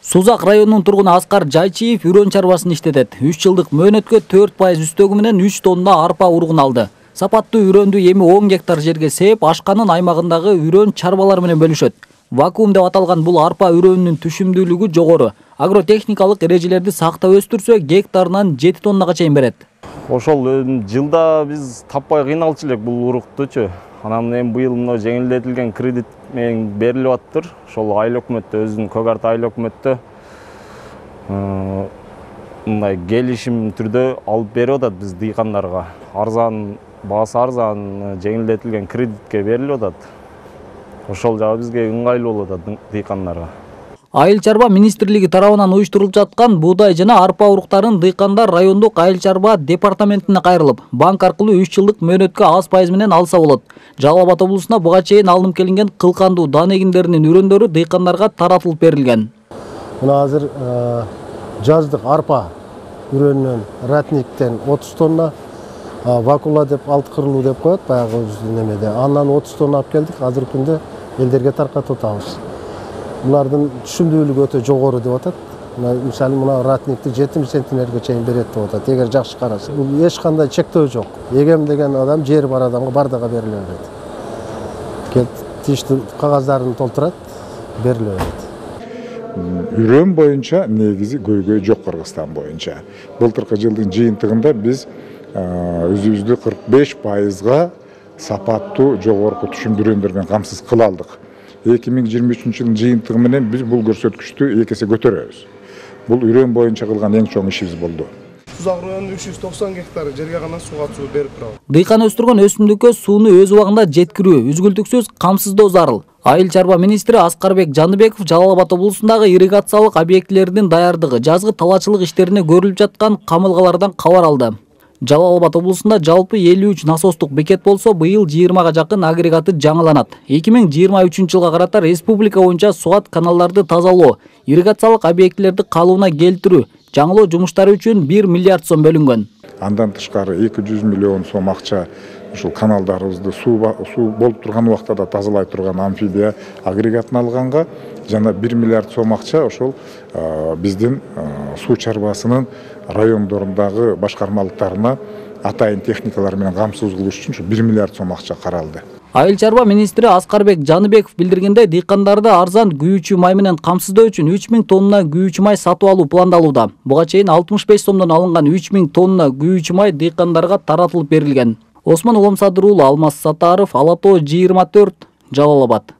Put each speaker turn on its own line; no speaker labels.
Сузак районунун тургуну Аскар Жайчиев үрөн чарбасын иштетет. 3 жылдык мөөнөткө 4% үстөгү менен 3 тонна арпа ургун алды. Сапаттуу үрөндү эми 10 гектар жерге сээп, Ашканын аймагындагы үрөн чарбалар менен бөлүшөт. Вакуум деп аталган бул арпа үрөнүнүн түшүмдүүлүгү жогору. Агротехникалык эрежелерди сактап өстүрсө, гектарынан 7 тоннага чейин берет.
Ошол жылда биз таппай кыйналчу элек бул уруктучу. Анан эми быйыл мына жеңилдетилген кредит менен берилип аттыр. Ошол айыл өкмөттө, өзүнүн Көк Арты айыл өкмөттө мындай келишим түрдө алып берип атат биз дыйкандарга. Арзан, баасы арзан, жеңилдетилген кредитке берилип атат. Ошол жагы бизге ыңгайлуу болуп атат дыйкандарга.
Айыл чарба министрлиги тарабынан уюштурулуп жаткан буудай жана арпа уруктарын дыйкандар райондук айыл чарба департаментине кайрылып, банк аркылуу 3 жылдык мөөнөткө аз пайыз менен алса болот. Жалал Абад облусуна буга чейин алынып келинген кылкандуу дан эгиндеринин үрөндөрү дыйкандарга таратылып берилген.
Мына азыр жаздык арпа үрөнүнөн ратниктен 30 тонна, вакула деп 6 кырлуу деп коет баягы немеде. Андан 30 тонна алып келдик. Азыркы күндө элдерге таркатып атабыз. Булардын түшүмдүүлүгү өтө жогору деп атат. Мисалы мына ратникти 70 центнерге чейин берет деп атат. Эгер жакшы караса, бул эч кандай чектөө жок. Эгем деген адам жери бар адамга бардыга бериле берет. Келип тиштүү кагаздарын толтурат, бериле берет.
Үрөн боюнча негизи көйгөй жок Кыргызстан боюнча. Былтыркы жылдын жыйынтыгында биз өзүбүздү 45%га сапаттуу жогорку түшүмдүү үрөндөрдөн камсыз кыла алдык. 2023 жылдын жыйынтыгы менен биз бул көрсөткүчтү 2 эсе көтөрөбүз. Бул үрөн боюнча кылган эң чоң ишибиз болду.
Сузак районунун 390 гектар жерге гана сууга суу берип турабыз.
Дыйкан өстүргөн өсүмдүккө сууну өз убагында жеткирүү үзгүлтүксүз камсыздоо зарыл. Айыл чарба министри Аскарбек Жаныбеков Жалал Абад облусундагы ирригациялык объектилердин даярдыгы, жазгы талаачылык иштерине көрүлүп жаткан камылгалардан кабар алды. Жалал Абад облусунда жалпы 53 насостук бекет болсо, быйыл 20га жакын агрегаты жаңыланат. 2023 жылга карата республика боюнча суат каналдарды тазалоо, ирригациялык объектилерди калыбына келтирүү, жаңылоо жумуштары үчүн 1 миллиард сом бөлүнгөн.
Андан тышкары 200 миллион сом акча ушул каналдарыбызды суу болуп турган убакта да тазалай турган амфибия агрегатын алганга жана 1 миллиард сом акча ошол биздин суу чарбасынын райондорундагы башкармалыктарына атайын техникалар менен камсыз кылыш үчүн 1 миллиард сом акча каралды.
Айыл чарба министри Аскарбек Жаныбеков билдиргендей, дыйкандарды арзан күйүүчү май менен камсыздоо үчүн 3000 тонна күйүүчү май сатып алуу пландалууда. Буга чейин 65 сомдон алынган 3000 тонна күйүүчү май дыйкандарга таратылып берилген. Осмон Уломсадыр уулу, Алмаз Сатаров, Ала Тоо 24, Жалал Абад.